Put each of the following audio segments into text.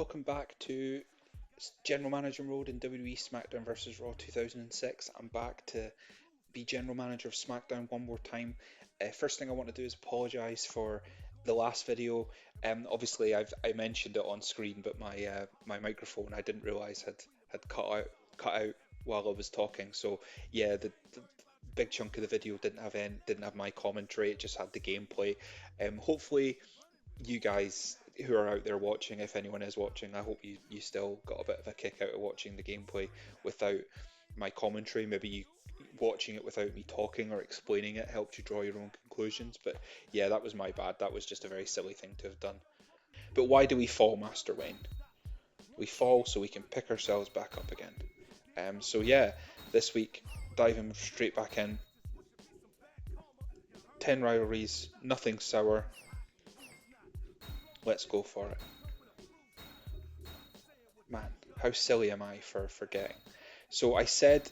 welcome back to General Manager Mode in WWE Smackdown vs. Raw 2006. I'm back to be General Manager of SmackDown one more time. First thing I want to do is apologise for the last video. Obviously, I mentioned it on screen, but my microphone I didn't realise had cut out while I was talking. So yeah, the big chunk of the video didn't have my commentary. It just had the gameplay. Hopefully you guys who are out there watching, if anyone is watching, I hope you still got a bit of a kick out of watching the gameplay without my commentary. Maybe you watching it without me talking or explaining it helped you draw your own conclusions. But yeah, that was my bad. That was just a very silly thing to have done. But why do we fall, Master Wayne? We fall so we can pick ourselves back up again. So yeah, this week diving straight back in. 10 rivalries, nothing sour. Let's go for it. Man, how silly am I for forgetting? So I said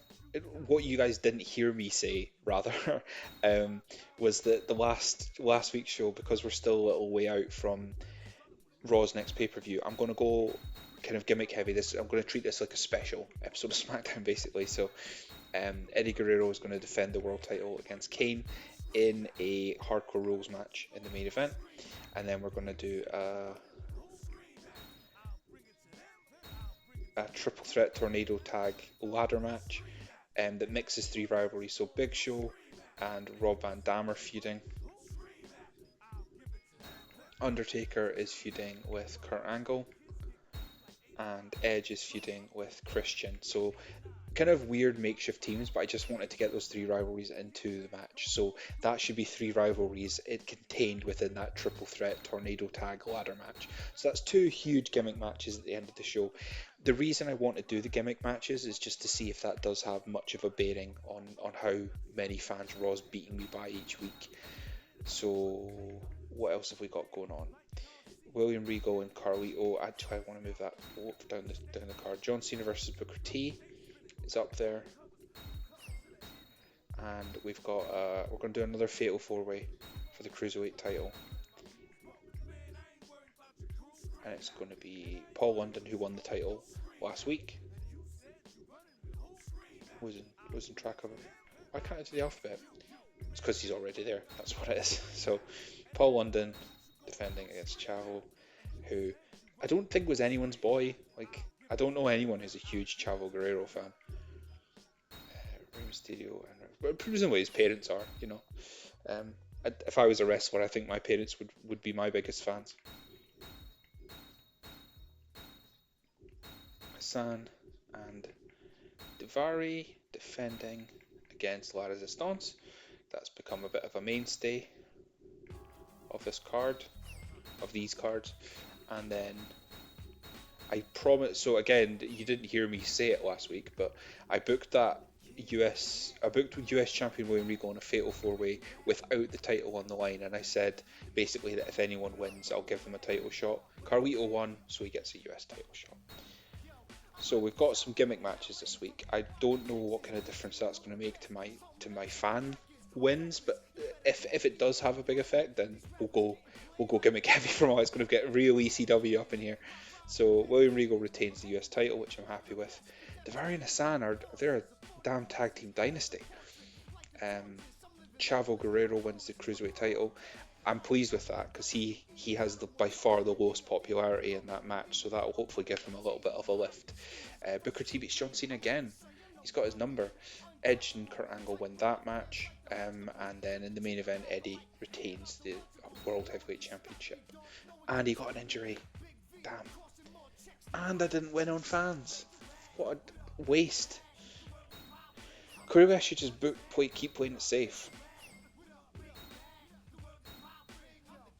what you guys didn't hear me say, rather, um, was that the last week's show, because we're still a little way out from Raw's next pay-per-view, I'm going to go kind of gimmick heavy. I'm going to treat this like a special episode of SmackDown, basically. So Eddie Guerrero is going to defend the world title against Kane in a hardcore rules match in the main event, and then we're going to do a triple threat tornado tag ladder match that mixes three rivalries. So Big Show and Rob Van Dam are feuding. Undertaker is feuding with Kurt Angle, and Edge is feuding with Christian. So kind of weird makeshift teams, but I just wanted to get those three rivalries into the match. So that should be three rivalries it contained within that triple threat tornado tag ladder match. So that's two huge gimmick matches at the end of the show. The reason I want to do the gimmick matches is just to see if that does have much of a bearing on how many fans Raw's beating me by each week. So what else have we got going on? William Regal and Carlito. Actually, I want to move that down the card. John Cena versus Booker T is up there, and we've got we're going to do another fatal four-way for the cruiserweight title, and it's going to be Paul London, who won the title last week. Losing track of him. Why can't I do the alphabet? It's because he's already there. That's what it is. So Paul London defending against Chavo, who I don't think was anyone's boy. Like, I don't know anyone who's a huge Chavo Guerrero fan. Rey Mysterio, and presumably his parents are. If I was a wrestler, I think my parents would be my biggest fans. Hassan and Daivari defending against La Resistance. That's become a bit of a mainstay of this card, of these cards. And then I promise. So again, you didn't hear me say it last week, but I booked US champion William Regal in a fatal four-way without the title on the line, and I said basically that if anyone wins, I'll give them a title shot. Carlito won, so he gets a US title shot. So we've got some gimmick matches this week. I don't know what kind of difference that's going to make to my fan wins, but if it does have a big effect, then we'll go gimmick heavy from all. It's going to get real ECW up in here. So William Regal retains the US title, which I'm happy with. Daivari and Hassan they're a damn tag team dynasty. Chavo Guerrero wins the cruiserweight title. I'm pleased with that because he has by far the lowest popularity in that match, so that will hopefully give him a little bit of a lift. Booker T beats John Cena again. He's got his number. Edge and Kurt Angle win that match, and then in the main event, Eddie retains the World Heavyweight Championship. And he got an injury. Damn. And I didn't win on fans. What a waste. Kuruga should just keep playing it safe.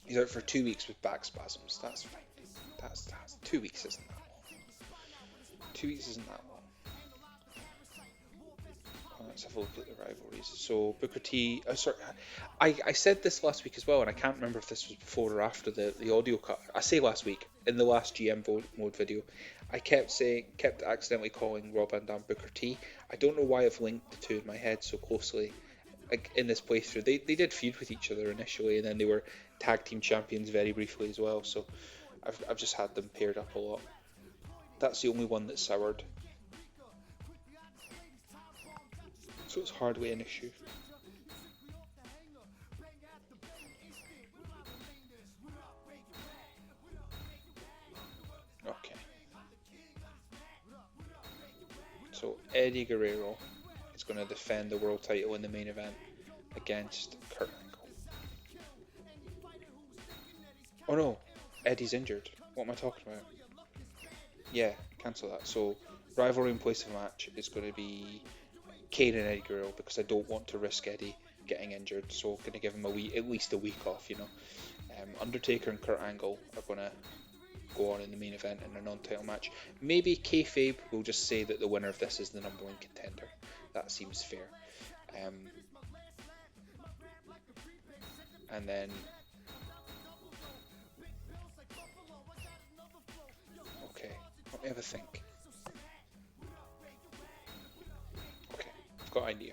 He's out for 2 weeks with back spasms. That's fine. That's 2 weeks isn't that long. 2 weeks isn't that long. Let's have a look at the rivalries. So Booker T. I said this last week as well, and I can't remember if this was before or after the audio cut. I say last week in the last GM mode video. I kept accidentally calling Rob Van Dam Booker T. I don't know why I've linked the two in my head so closely. Like in this playthrough, they did feud with each other initially, and then they were tag team champions very briefly as well. So I've just had them paired up a lot. That's the only one that's soured, so it's hardly an issue. Okay, so Eddie Guerrero is going to defend the world title in the main event against Kurt Angle. Oh no, Eddie's injured. What am I talking about? Yeah, cancel that. So, rivalry in place of match is going to be Kane and Eddie Guerrero because I don't want to risk Eddie getting injured. So, going to give him at least a week off. Undertaker and Kurt Angle are going to go on in the main event in a non-title match. Maybe kayfabe will just say that the winner of this is the number one contender. That seems fair. Um, and then, okay, let me have a think. Okay, I've got an idea.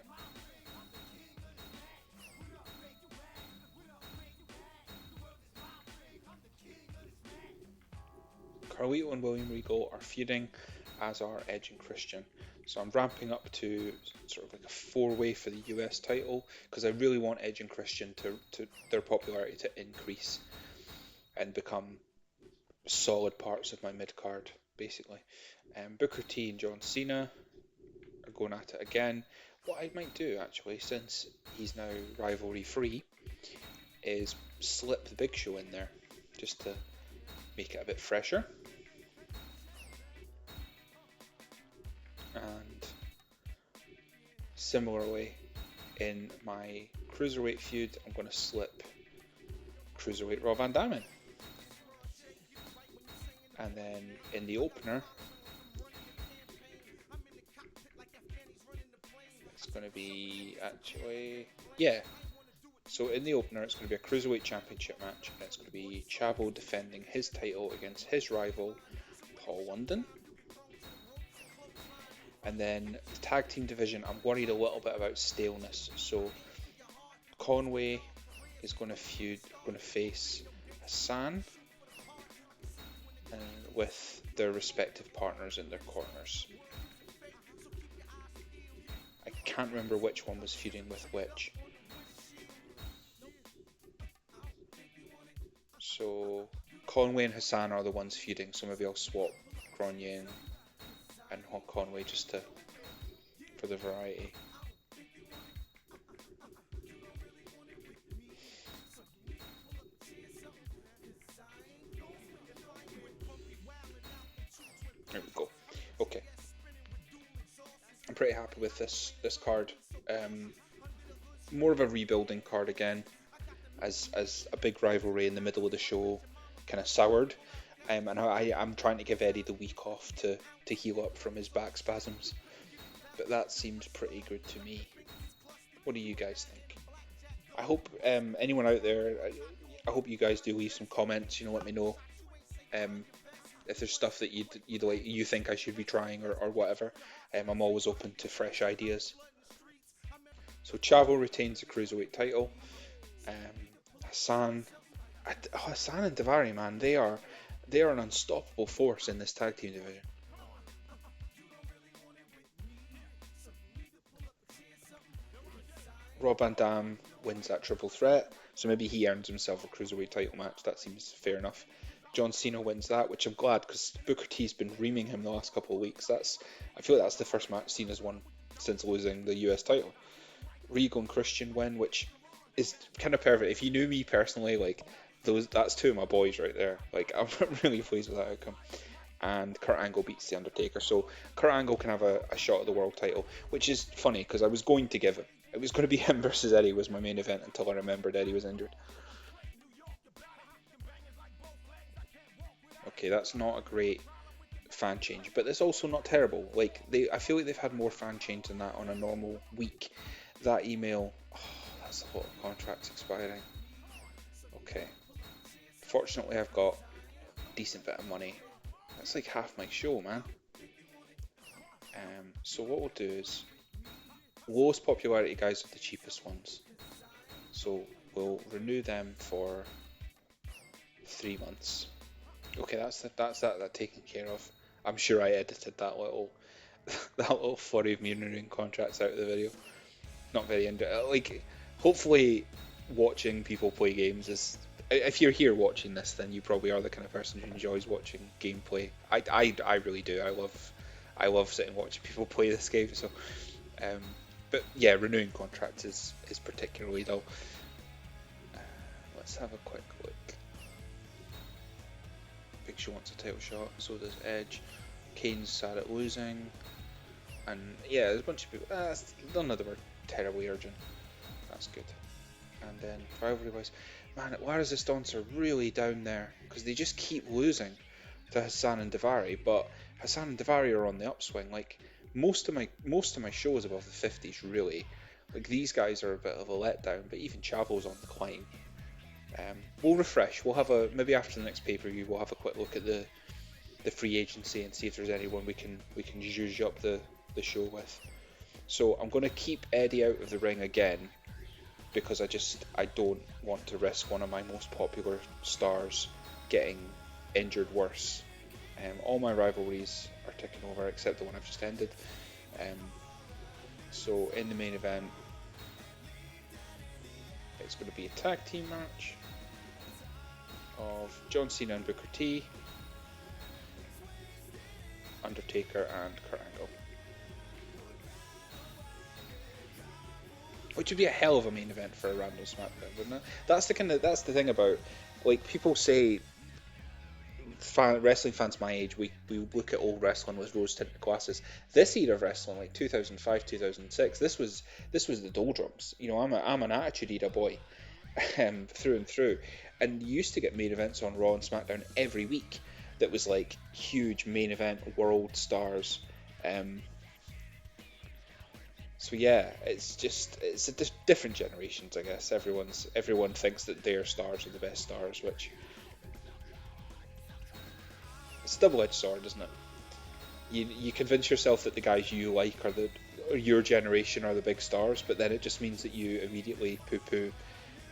Carlito and William Regal are feuding, as are Edge and Christian. So I'm ramping up to sort of like a four-way for the US title because I really want Edge and Christian to their popularity to increase and become solid parts of my mid card, basically. Booker T and John Cena are going at it again. What I might do actually, since he's now rivalry free, is slip the Big Show in there just to make it a bit fresher. And similarly, in my cruiserweight feud, I'm going to slip cruiserweight Rob Van Dam in. And then in the opener, it's going to be actually, yeah. So in the opener, it's going to be a cruiserweight championship match, and it's going to be Chavo defending his title against his rival, Paul London. And then the tag team division, I'm worried a little bit about staleness. So Conway is going to face Hassan, and with their respective partners in their corners. I can't remember which one was feuding with which. So Conway and Hassan are the ones feuding, so maybe I'll swap Grenier and Conway just for the variety. There we go. Okay. I'm pretty happy with this card. More of a rebuilding card again, as a big rivalry in the middle of the show kind of soured. And I'm trying to give Eddie the week off to heal up from his back spasms. But that seems pretty good to me. What do you guys think? I hope anyone out there, I hope you guys do leave some comments. Let me know if there's stuff that you think I should be trying or whatever. I'm always open to fresh ideas. So Chavo retains the cruiserweight title. Hassan and Daivari, man, they are an unstoppable force in this tag team division. Rob Van Dam wins that triple threat, so maybe he earns himself a cruiserweight title match. That seems fair enough. John Cena wins that, which I'm glad because Booker T's been reaming him the last couple of weeks. I feel like that's the first match Cena's won since losing the US title. Regal and Christian win, which is kind of perfect. If you knew me personally, like that's two of my boys right there. Like I'm really pleased with that outcome. And Kurt Angle beats the Undertaker, so Kurt Angle can have a shot at the world title, which is funny because I was going to give it was going to be him versus Eddie was my main event until I remembered Eddie was injured. Okay, that's not a great fan change, but it's also not terrible. I feel like they've had more fan change than that on a normal week. That email, that's a lot of contracts expiring. Okay, fortunately I've got a decent bit of money. That's like half my show, man. So what we'll do is lowest popularity guys are the cheapest ones. So we'll renew them for 3 months. Okay, that's that taken care of. I'm sure I edited that little that little flurry of me renewing contracts out of the video. Not very like. Hopefully, watching people play games is. If you're here watching this, then you probably are the kind of person who enjoys watching gameplay. I really do. I love sitting and watching people play this game. So, um, but yeah, renewing contracts is particularly dull. Let's have a quick look. Big Show wants a title shot. So does Edge. Kane's sad at losing. And yeah, there's a bunch of people. None of them are terribly urgent. That's good. And then rivalry wise, man, why is the Stonks are really down there? Because they just keep losing to Hassan and Davari. But Hassan and Davari are on the upswing. Like most of my shows above the 50s, really. Like these guys are a bit of a letdown. But even Chavo's on the climb. We'll refresh. We'll have maybe after the next pay-per-view, we'll have a quick look at the free agency and see if there's anyone we can zhuzh up the show with. So I'm going to keep Eddie out of the ring again because I don't want to risk one of my most popular stars getting injured worse. All my rivalries are ticking over except the one I've just ended. So in the main event, it's going to be a tag team match of John Cena and Booker T, Undertaker and Kurt Angle. Which would be a hell of a main event for a random SmackDown, wouldn't it? That's the thing about, like, people say wrestling fans my age, we look at old wrestling with rose-tinted glasses. This era of wrestling, like 2005, 2006, this was the doldrums. You know, I'm an Attitude Era boy, through and through. And you used to get main events on Raw and SmackDown every week. That was like huge main event world stars. So yeah, it's different generations, I guess. Everyone thinks that their stars are the best stars, which it's a double-edged sword, isn't it? You convince yourself that the guys you like or your generation are the big stars, but then it just means that you immediately poo-poo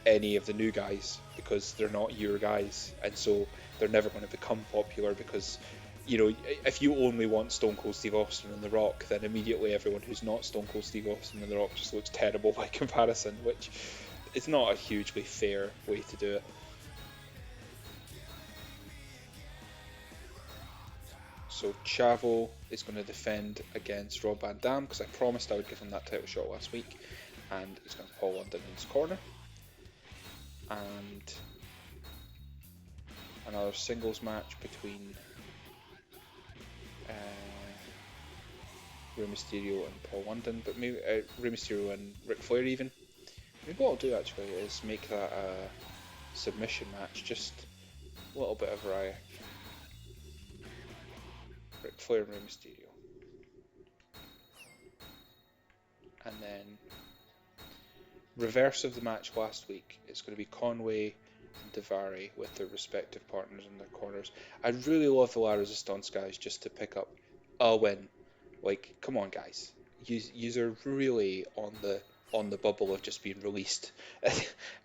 any of the new guys because they're not your guys, and so they're never going to become popular because, you know, if you only want Stone Cold Steve Austin and The Rock, then immediately everyone who's not Stone Cold Steve Austin and The Rock just looks terrible by comparison, which is not a hugely fair way to do it. So Chavo is going to defend against Rob Van Dam because I promised I would give him that title shot last week, and he's going to Paul London in his corner. And another singles match between Rey Mysterio and Paul London, but maybe Rey Mysterio and Ric Flair even. Maybe what I'll do actually is make that a submission match, just a little bit of variety. Ric Flair and Rey Mysterio. And then reverse of the match last week, it's going to be Conway and Davari with their respective partners in their corners. I'd really love the La Resistance guys just to pick up a win. Like, come on guys, you are really on the bubble of just being released.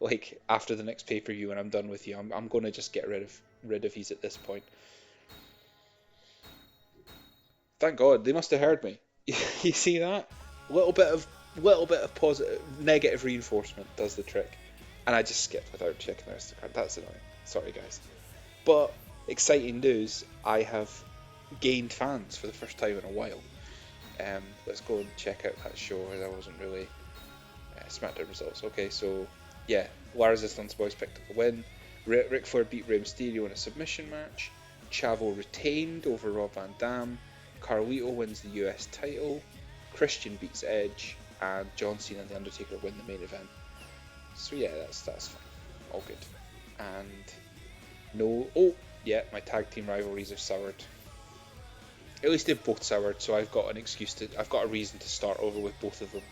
Like after the next pay-per-view when I'm done with you, I'm going to just get rid of these at this point. Thank God, they must have heard me. You see that? Little bit of positive, negative reinforcement does the trick. And I just skipped without checking the rest of the card. That's annoying. Sorry, guys. But exciting news, I have gained fans for the first time in a while. Let's go and check out that show. That wasn't really SmackDown results. Okay, so yeah, La Resistance boys picked up a win. Ric Flair beat Rey Mysterio in a submission match. Chavo retained over Rob Van Dam. Carlito wins the US title. Christian beats Edge, and John Cena and The Undertaker win the main event. So yeah, that's fine. All good. And my tag team rivalries have soured. At least they've both soured, so I've got a reason to start over with both of them.